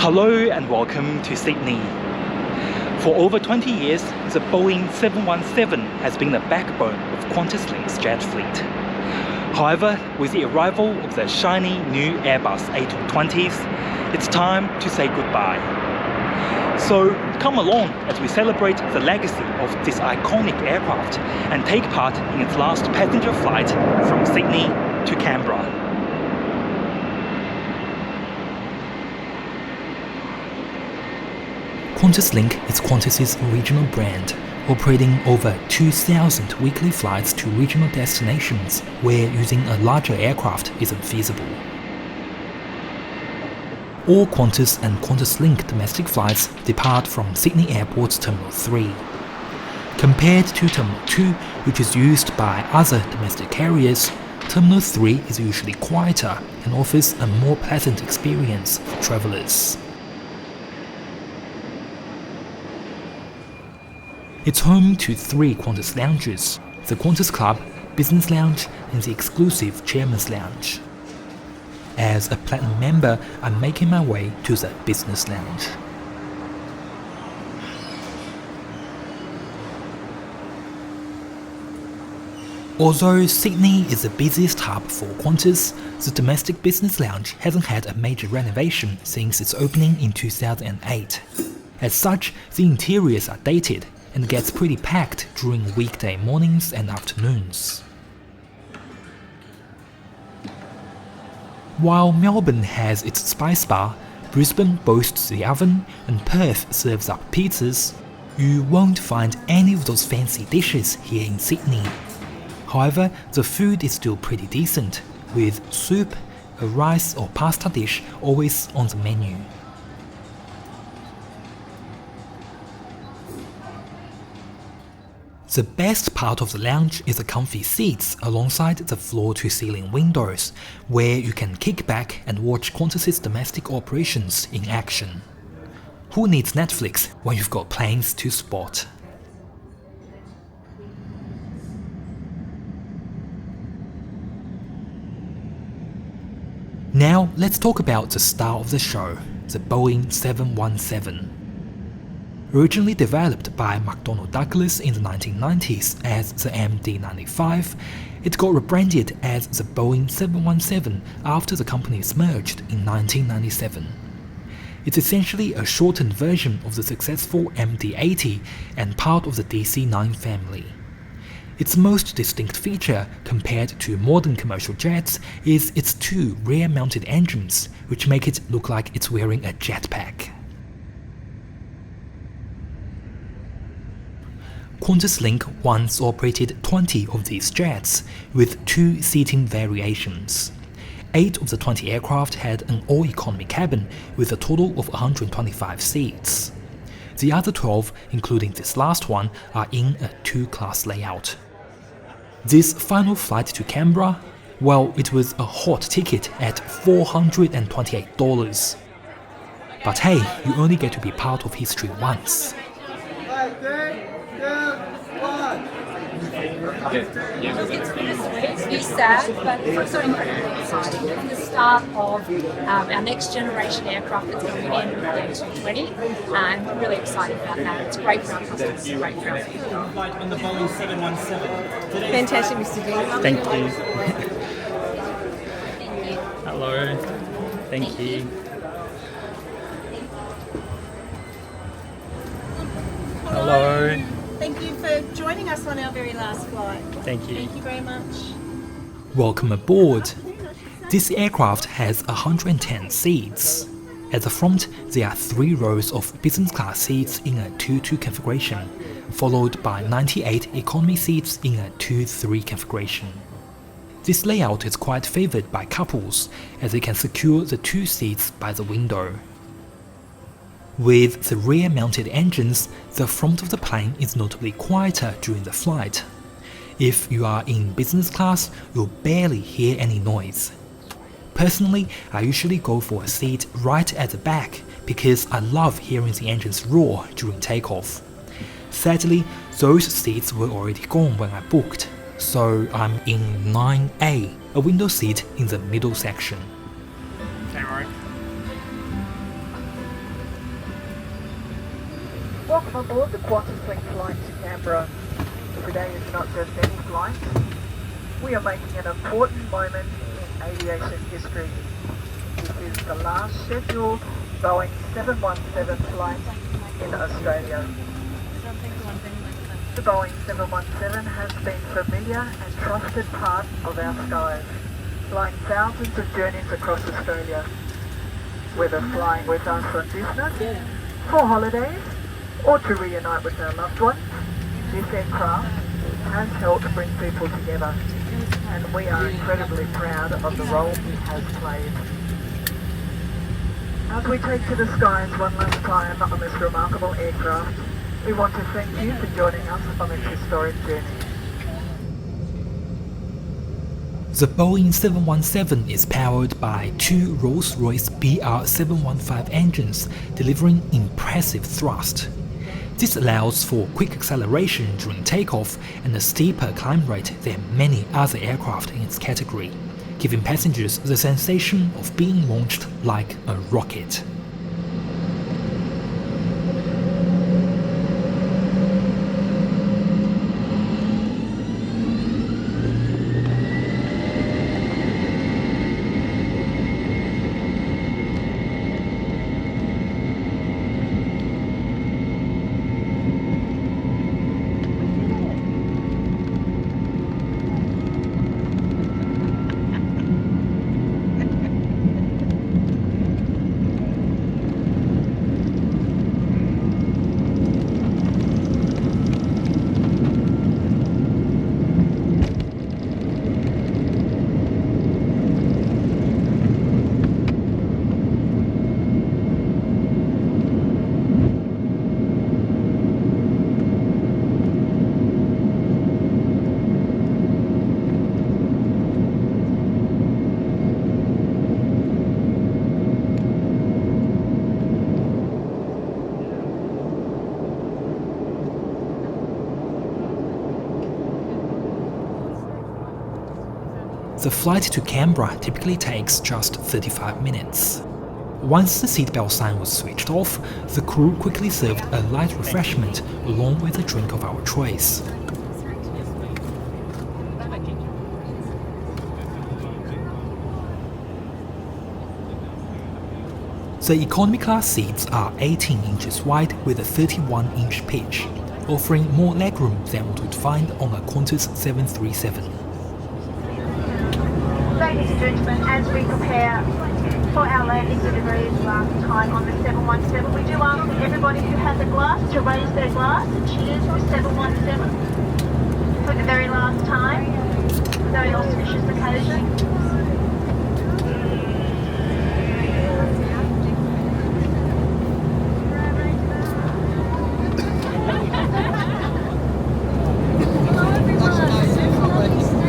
Hello and welcome to Sydney. For over 20 years, the Boeing 717 has been the backbone of QantasLink's jet fleet. However, with the arrival of the shiny new Airbus A220s, it's time to say goodbye. So come along as we celebrate the legacy of this iconic aircraft and take part in its last passenger flight from Sydney to Canberra. QantasLink is Qantas's regional brand, operating over 2,000 weekly flights to regional destinations where using a larger aircraft isn't feasible. All Qantas and QantasLink domestic flights depart from Sydney Airport's Terminal 3. Compared to Terminal 2, which is used by other domestic carriers, Terminal 3 is usually quieter and offers a more pleasant experience for travellers. It's home to 3 Qantas lounges, the Qantas Club, Business Lounge and the exclusive Chairman's Lounge. As a Platinum member, I'm making my way to the Business Lounge. Although Sydney is the busiest hub for Qantas, the domestic Business Lounge hasn't had a major renovation since its opening in 2008. As such, the interiors are dated and gets pretty packed during weekday mornings and afternoons. While Melbourne has its spice bar, Brisbane boasts the oven, and Perth serves up pizzas, you won't find any of those fancy dishes here in Sydney. However, the food is still pretty decent, with soup, a rice or pasta dish always on the menu. The best part of the lounge is the comfy seats alongside the floor-to-ceiling windows, where you can kick back and watch Qantas's domestic operations in action. Who needs Netflix when you've got planes to spot? Now let's talk about the star of the show, the Boeing 717. Originally developed by McDonnell Douglas in the 1990s as the MD-95, it got rebranded as the Boeing 717 after the companies merged in 1997. It's essentially a shortened version of the successful MD-80 and part of the DC-9 family. Its most distinct feature, compared to modern commercial jets, is its 2 rear-mounted engines, which make it look like it's wearing a jetpack. QantasLink once operated 20 of these jets, with 2 seating variations. 8 of the 20 aircraft had an all-economy cabin with a total of 125 seats. The other 12, including this last one, are in a 2-class layout. This final flight to Canberra, well, it was a hot ticket at $428. But hey, you only get to be part of history once. It's very sad, but it's also incredibly exciting. It's the start of our next generation aircraft that's coming in with the A220, and we're really excited about that. It's great for our customers, it's great for our people. On the Boeing 717. Fantastic, Mr. Dean. Thank you. Hello. Thank you. Hello. Thank you for joining us on our very last flight. Thank you. Thank you very much. Welcome aboard. This aircraft has 110 seats. At the front, there are 3 rows of business class seats in a 2-2 configuration, followed by 98 economy seats in a 2-3 configuration. This layout is quite favoured by couples, as they can secure the 2 seats by the window. With the rear-mounted engines, the front of the plane is notably quieter during the flight. If you are in business class, you'll barely hear any noise. Personally, I usually go for a seat right at the back because I love hearing the engines roar during takeoff. Sadly, those seats were already gone when I booked, so I'm in 9A, a window seat in the middle section. Okay, Rory. Welcome aboard the QantasLink flight to Canberra. Today is not just any flight. We are making an important moment in aviation history. This is the last scheduled Boeing 717 flight in Australia. The Boeing 717 has been a familiar and trusted part of our skies, flying thousands of journeys across Australia. Whether flying with us on business, for holidays, or to reunite with our loved ones, this aircraft has helped bring people together, and we are incredibly proud of the role it has played. As we take to the skies one last time on this remarkable aircraft, we want to thank you for joining us on this historic journey. The Boeing 717 is powered by two Rolls-Royce BR715 engines, delivering impressive thrust. This allows for quick acceleration during takeoff and a steeper climb rate than many other aircraft in its category, giving passengers the sensation of being launched like a rocket. The flight to Canberra typically takes just 35 minutes. Once the seatbelt sign was switched off, the crew quickly served a light refreshment along with a drink of our choice. The economy class seats are 18 inches wide with a 31-inch pitch, offering more legroom than what you'd find on a Qantas 737. Ladies and gentlemen, as we prepare for our landing deliveries last time on the 717, we do ask that everybody who has a glass to raise their glass and cheers for 717 for the very last time. Very auspicious occasion.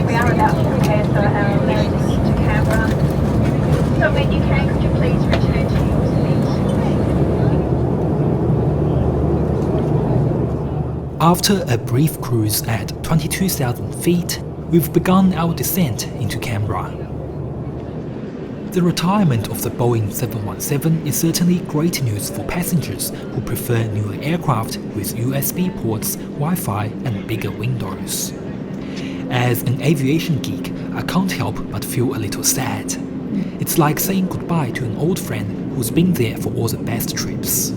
We are about to prepare for our landing into Canberra. So when you can, could you please return to your seat? After a brief cruise at 22,000 feet, we've begun our descent into Canberra. The retirement of the Boeing 717 is certainly great news for passengers who prefer newer aircraft with USB ports, Wi-Fi and bigger windows. As an aviation geek, I can't help but feel a little sad. It's like saying goodbye to an old friend who's been there for all the best trips.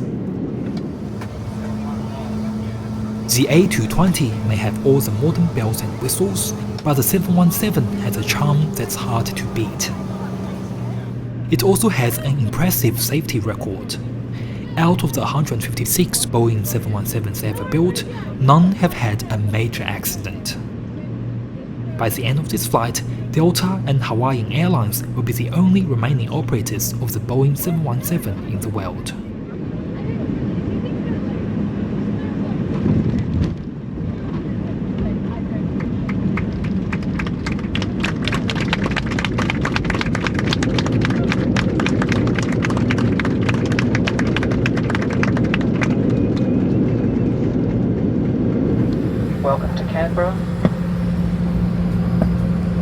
The A220 may have all the modern bells and whistles, but the 717 has a charm that's hard to beat. It also has an impressive safety record. Out of the 156 Boeing 717s ever built, none have had a major accident. By the end of this flight, Delta and Hawaiian Airlines will be the only remaining operators of the Boeing 717 in the world. Welcome to Canberra.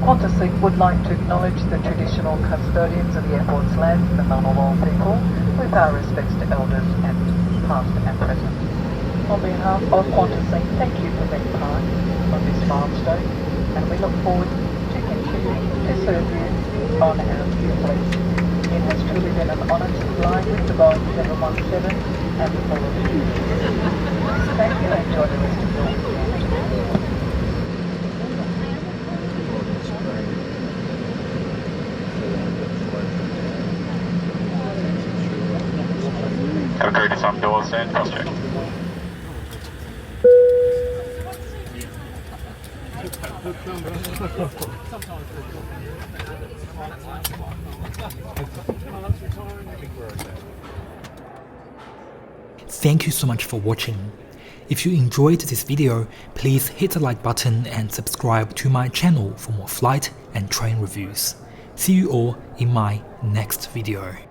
QantasLink would like to acknowledge the traditional custodians of the airport's land, the Ngunnawal people, with our respects to elders and past and present. On behalf of QantasLink, thank you for being part of this milestone, and we look forward to continuing to serve you on our new fleet. It has truly been an honour to fly with the Boeing 717 and the full of you. Thank you and enjoy the rest of your weekend. Concur to some doors and cross check. Thank you so much for watching. If you enjoyed this video, please hit the like button and subscribe to my channel for more flight and train reviews. See you all in my next video.